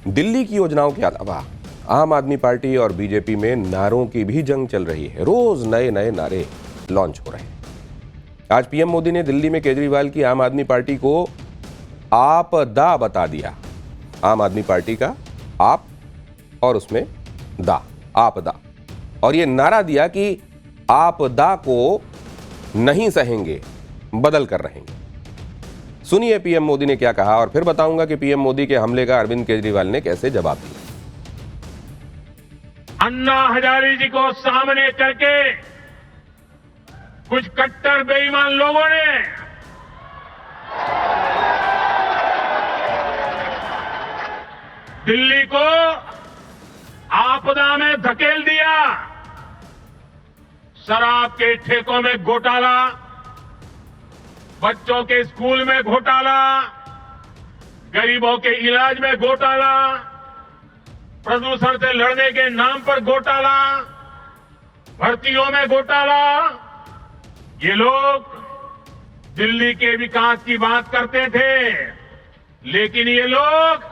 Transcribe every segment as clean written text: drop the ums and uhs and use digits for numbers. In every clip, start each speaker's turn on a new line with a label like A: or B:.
A: दिल्ली की योजनाओं के अलावा आम आदमी पार्टी और बीजेपी में नारों की भी जंग चल रही है। रोज नए नए नारे लॉन्च हो रहे हैं। आज पीएम मोदी ने दिल्ली में केजरीवाल की आम आदमी पार्टी को आपदा बता दिया। आम आदमी पार्टी का आप और उसमें दा, आपदा, और ये नारा दिया कि आपदा को नहीं सहेंगे, बदल कर रहेंगे। सुनिए पीएम मोदी ने क्या कहा और फिर बताऊंगा कि पीएम मोदी के हमले का अरविंद केजरीवाल ने कैसे जवाब दिया।
B: अन्ना हजारे जी को सामने करके कुछ कट्टर बेईमान लोगों ने दिल्ली को आपदा में धकेल दिया। शराब के ठेकों में घोटाला, बच्चों के स्कूल में घोटाला, गरीबों के इलाज में घोटाला, प्रदूषण से लड़ने के नाम पर घोटाला, भर्तियों में घोटाला। ये लोग दिल्ली के विकास की बात करते थे, लेकिन ये लोग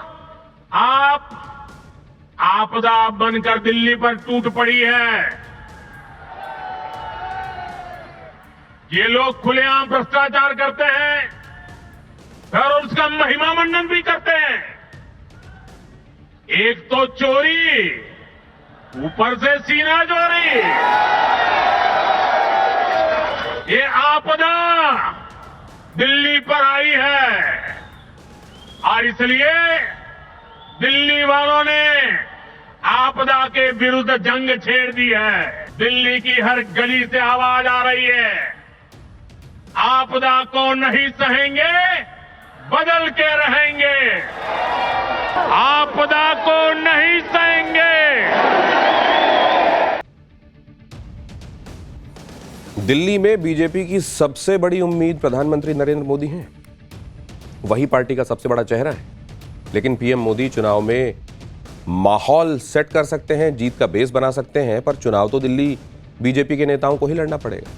B: आपदा बनकर दिल्ली पर टूट पड़ी है। ये लोग खुलेआम भ्रष्टाचार करते हैं और उसका महिमा मंडन भी करते हैं। एक तो चोरी, ऊपर से सीना चोरी। ये आपदा दिल्ली पर आई है और इसलिए दिल्ली वालों ने आपदा के विरुद्ध जंग छेड़ दी है। दिल्ली की हर गली से आवाज आ रही है, आपदा को नहीं सहेंगे, बदल के रहेंगे। आपदा को नहीं सहेंगे।
A: दिल्ली में बीजेपी की सबसे बड़ी उम्मीद प्रधानमंत्री नरेंद्र मोदी हैं। वही पार्टी का सबसे बड़ा चेहरा है। लेकिन पीएम मोदी चुनाव में माहौल सेट कर सकते हैं, जीत का बेस बना सकते हैं, पर चुनाव तो दिल्ली बीजेपी के नेताओं को ही लड़ना पड़ेगा।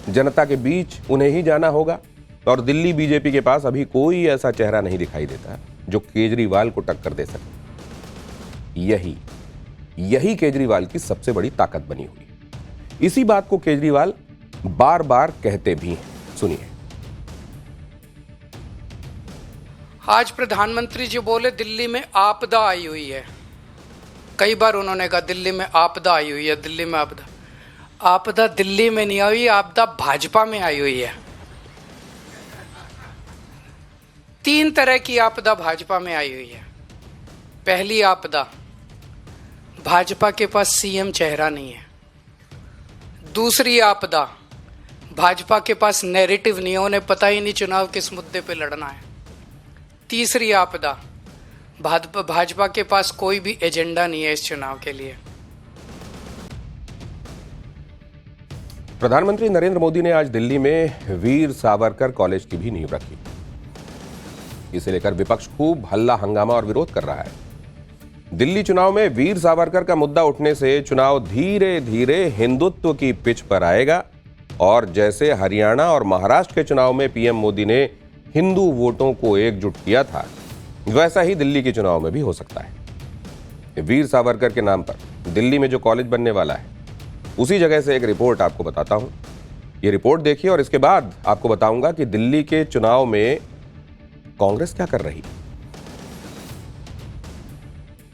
A: जनता के बीच उन्हें ही जाना होगा और दिल्ली बीजेपी के पास अभी कोई ऐसा चेहरा नहीं दिखाई देता जो केजरीवाल को टक्कर दे सके। यही केजरीवाल की सबसे बड़ी ताकत बनी हुई है। इसी बात को केजरीवाल बार बार कहते भी हैं। सुनिए।
C: आज प्रधानमंत्री जी बोले दिल्ली में आपदा आई हुई है। कई बार उन्होंने कहा दिल्ली में आपदा आई हुई है, दिल्ली में आपदा। आपदा दिल्ली में नहीं आई, आपदा भाजपा में आई हुई है। 3 तरह की आपदा भाजपा में आई हुई है। पहली आपदा, भाजपा के पास सीएम चेहरा नहीं है। दूसरी आपदा, भाजपा के पास नैरेटिव नहीं है, उन्हें पता ही नहीं चुनाव किस मुद्दे पे लड़ना है। तीसरी आपदा, भाजपा के पास कोई भी एजेंडा नहीं है इस चुनाव के लिए।
A: प्रधानमंत्री नरेंद्र मोदी ने आज दिल्ली में वीर सावरकर कॉलेज की भी नींव रखी। इसे लेकर विपक्ष खूब हल्ला हंगामा और विरोध कर रहा है। दिल्ली चुनाव में वीर सावरकर का मुद्दा उठने से चुनाव धीरे धीरे हिंदुत्व की पिच पर आएगा और जैसे हरियाणा और महाराष्ट्र के चुनाव में पीएम मोदी ने हिंदू वोटों को एकजुट किया था, वैसा ही दिल्ली के चुनाव में भी हो सकता है। वीर सावरकर के नाम पर दिल्ली में जो कॉलेज बनने वाला है, उसी जगह से एक रिपोर्ट आपको बताता हूं। ये रिपोर्ट देखिए और इसके बाद आपको बताऊंगा कि दिल्ली के चुनाव में कांग्रेस क्या कर रही है।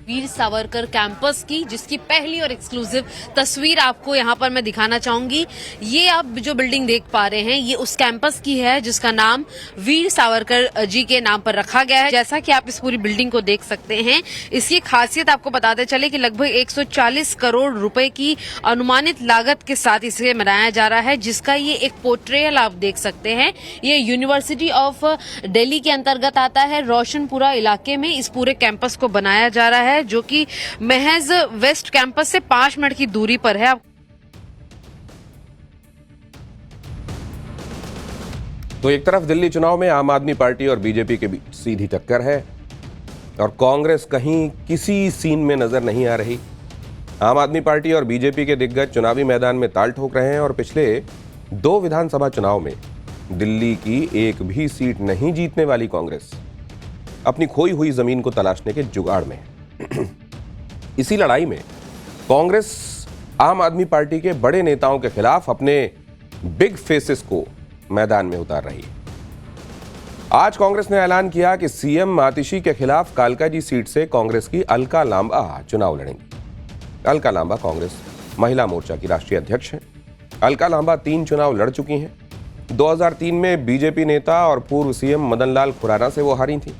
D: वीर सावरकर कैंपस की, जिसकी पहली और एक्सक्लूसिव तस्वीर आपको यहाँ पर मैं दिखाना चाहूंगी। ये आप जो बिल्डिंग देख पा रहे हैं, ये उस कैंपस की है जिसका नाम वीर सावरकर जी के नाम पर रखा गया है। जैसा कि आप इस पूरी बिल्डिंग को देख सकते हैं, इसकी खासियत आपको बताते चले कि लगभग 140 करोड़ रुपए की अनुमानित लागत के साथ इसे बनाया जा रहा है, जिसका ये एक पोर्ट्रेयल आप देख सकते हैं। ये यूनिवर्सिटी ऑफ दिल्ली के अंतर्गत आता है। रोशनपुरा इलाके में इस पूरे कैंपस को बनाया जा रहा है, जो कि महज वेस्ट कैंपस से 5 मिनट की दूरी पर है।
A: तो एक तरफ दिल्ली चुनाव में आम आदमी पार्टी और बीजेपी के बीच सीधी टक्कर है और कांग्रेस कहीं किसी सीन में नजर नहीं आ रही। आम आदमी पार्टी और बीजेपी के दिग्गज चुनावी मैदान में ताल ठोक रहे हैं और पिछले 2 विधानसभा चुनाव में दिल्ली की एक भी सीट नहीं जीतने वाली कांग्रेस अपनी खोई हुई जमीन को तलाशने के जुगाड़ में है। इसी लड़ाई में कांग्रेस आम आदमी पार्टी के बड़े नेताओं के खिलाफ अपने बिग फेसेस को मैदान में उतार रही है। आज कांग्रेस ने ऐलान किया कि सीएम आतिशी के खिलाफ कालकाजी सीट से कांग्रेस की अलका लांबा चुनाव लड़ेंगी। अलका लांबा कांग्रेस महिला मोर्चा की राष्ट्रीय अध्यक्ष हैं। अलका लांबा 3 चुनाव लड़ चुकी हैं। 2003 में बीजेपी नेता और पूर्व सीएम मदन लाल खुराना से वो हारी थी।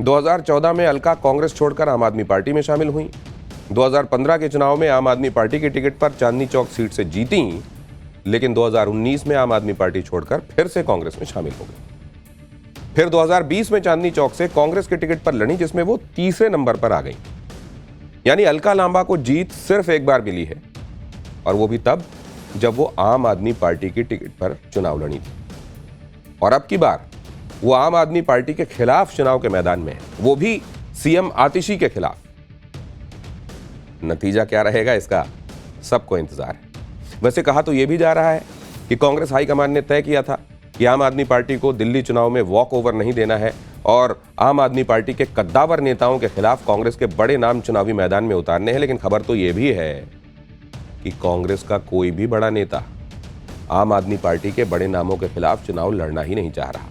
A: 2014 में अलका कांग्रेस छोड़कर आम आदमी पार्टी में शामिल हुई। 2015 के चुनाव में आम आदमी पार्टी की टिकट पर चांदनी चौक सीट से जीती, लेकिन 2019 में आम आदमी पार्टी छोड़कर फिर से कांग्रेस में शामिल हो गई। फिर 2020 में चांदनी चौक से कांग्रेस के टिकट पर लड़ी, जिसमें वो तीसरे नंबर पर आ गई। यानी अलका लांबा को जीत सिर्फ एक बार मिली है, और वो भी तब जब वो आम आदमी पार्टी की टिकट पर चुनाव लड़ी थी। और अब की बार वो आम आदमी पार्टी के खिलाफ चुनाव के मैदान में है, वो भी सीएम आतिशी के खिलाफ। नतीजा क्या रहेगा इसका सबको इंतजार है। वैसे कहा तो यह भी जा रहा है कि कांग्रेस हाईकमान ने तय किया था कि आम आदमी पार्टी को दिल्ली चुनाव में वॉक ओवर नहीं देना है और आम आदमी पार्टी के कद्दावर नेताओं के खिलाफ कांग्रेस के बड़े नाम चुनावी मैदान में उतारने हैं। लेकिन खबर तो यह भी है कि कांग्रेस का कोई भी बड़ा नेता आम आदमी पार्टी के बड़े नामों के खिलाफ चुनाव लड़ना ही नहीं चाह रहा।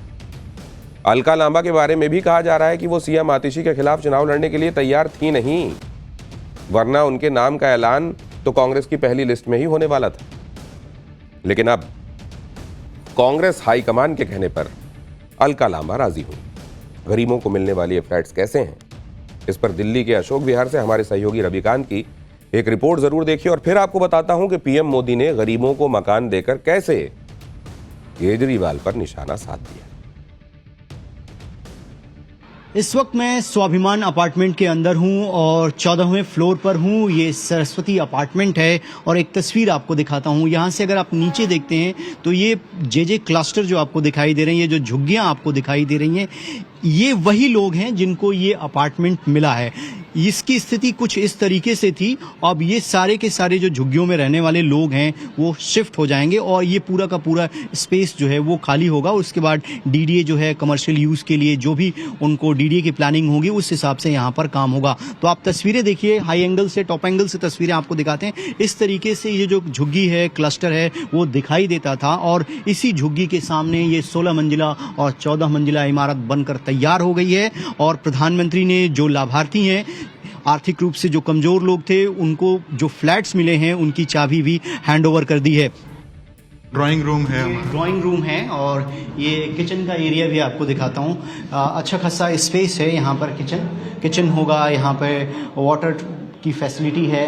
A: अलका लांबा के बारे में भी कहा जा रहा है कि वो सीएम आतिशी के खिलाफ चुनाव लड़ने के लिए तैयार थी नहीं, वरना उनके नाम का ऐलान तो कांग्रेस की पहली लिस्ट में ही होने वाला था। लेकिन अब कांग्रेस हाईकमान के कहने पर अलका लांबा राजी हुई। गरीबों को मिलने वाली ये फ्लैट्स कैसे हैं, इस पर दिल्ली के अशोक विहार से हमारे सहयोगी रविकांत की एक रिपोर्ट जरूर देखिए, और फिर आपको बताता हूं कि पीएम मोदी ने गरीबों को मकान देकर कैसे केजरीवाल पर निशाना साध दिया।
E: इस वक्त मैं स्वाभिमान अपार्टमेंट के अंदर हूं और 14वें फ्लोर पर हूं। ये सरस्वती अपार्टमेंट है और एक तस्वीर आपको दिखाता हूं। यहां से अगर आप नीचे देखते हैं तो ये जे क्लस्टर जो आपको दिखाई दे रही है, जो झुग्गियां आपको दिखाई दे रही हैं, ये वही लोग हैं जिनको ये अपार्टमेंट मिला है। इसकी स्थिति कुछ इस तरीके से थी। अब ये सारे के सारे जो झुग्गियों में रहने वाले लोग हैं वो शिफ्ट हो जाएंगे और ये पूरा का पूरा स्पेस जो है वो खाली होगा। उसके बाद डीडीए जो है कमर्शियल यूज़ के लिए जो भी उनको डीडीए की प्लानिंग होगी उस हिसाब से यहाँ पर काम होगा। तो आप तस्वीरें देखिए, हाई एंगल से टॉप एंगल से तस्वीरें आपको दिखाते हैं। इस तरीके से ये जो झुग्गी है, क्लस्टर है, वो दिखाई देता था और इसी झुग्गी के सामने ये 16 मंजिला और 14 मंजिला इमारत बनकर तैयार हो गई है। और प्रधानमंत्री ने जो लाभार्थी हैं, आर्थिक रूप से जो कमजोर लोग थे, उनको जो फ्लैट्स मिले हैं उनकी चाबी भी हैंड ओवर कर दी है।
F: ड्राइंग रूम है,
E: ड्राइंग रूम है और ये किचन का एरिया भी आपको दिखाता हूँ। अच्छा खासा स्पेस है यहाँ पर। किचन होगा, यहाँ पे वाटर की फैसिलिटी है,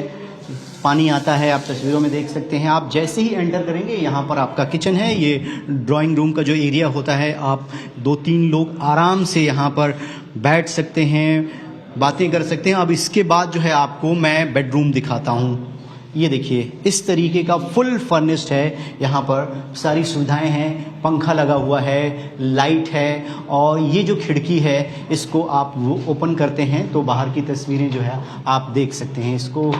E: पानी आता है, आप तस्वीरों में देख सकते हैं। आप जैसे ही एंटर करेंगे यहाँ पर आपका किचन है। ये ड्राइंग रूम का जो एरिया होता है, आप 2-3 लोग आराम से यहाँ पर बैठ सकते हैं, बातें कर सकते हैं। अब इसके बाद जो है आपको मैं बेडरूम दिखाता हूँ। ये देखिए, इस तरीके का फुल फर्निश्ड है। यहाँ पर सारी सुविधाएं हैं, पंखा लगा हुआ है, लाइट है और ये जो खिड़की है इसको आप वो ओपन करते हैं तो बाहर की तस्वीरें जो है आप देख सकते हैं। इसको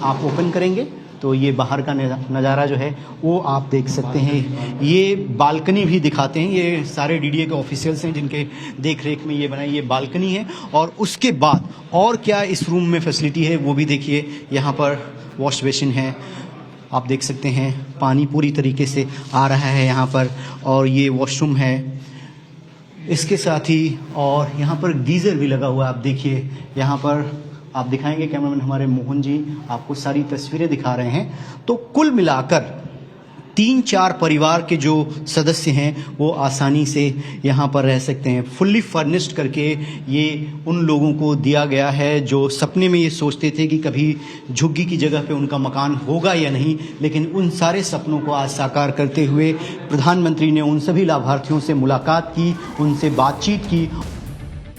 E: आप ओपन करेंगे तो ये बाहर का नज़ारा जो है वो आप देख सकते हैं। ये बालकनी भी दिखाते हैं। ये सारे डीडीए के ऑफिशियल्स हैं जिनके देख रेख में ये बनाई, ये बालकनी है। और उसके बाद और क्या इस रूम में फैसिलिटी है वो भी देखिए। यहाँ पर वॉश बेसिन है, आप देख सकते हैं, पानी पूरी तरीके से आ रहा है यहाँ पर। और ये वॉशरूम है इसके साथ ही, और यहाँ पर गीज़र भी लगा हुआ है। आप देखिए, यहाँ पर आप दिखाएंगे, कैमरामैन हमारे मोहन जी आपको सारी तस्वीरें दिखा रहे हैं। तो कुल मिलाकर 3-4 परिवार के जो सदस्य हैं वो आसानी से यहाँ पर रह सकते हैं। फुल्ली फर्निश्ड करके ये उन लोगों को दिया गया है जो सपने में ये सोचते थे कि कभी झुग्गी की जगह पे उनका मकान होगा या नहीं। लेकिन उन सारे सपनों को आज साकार करते हुए प्रधानमंत्री ने उन सभी लाभार्थियों से मुलाकात की, उनसे बातचीत की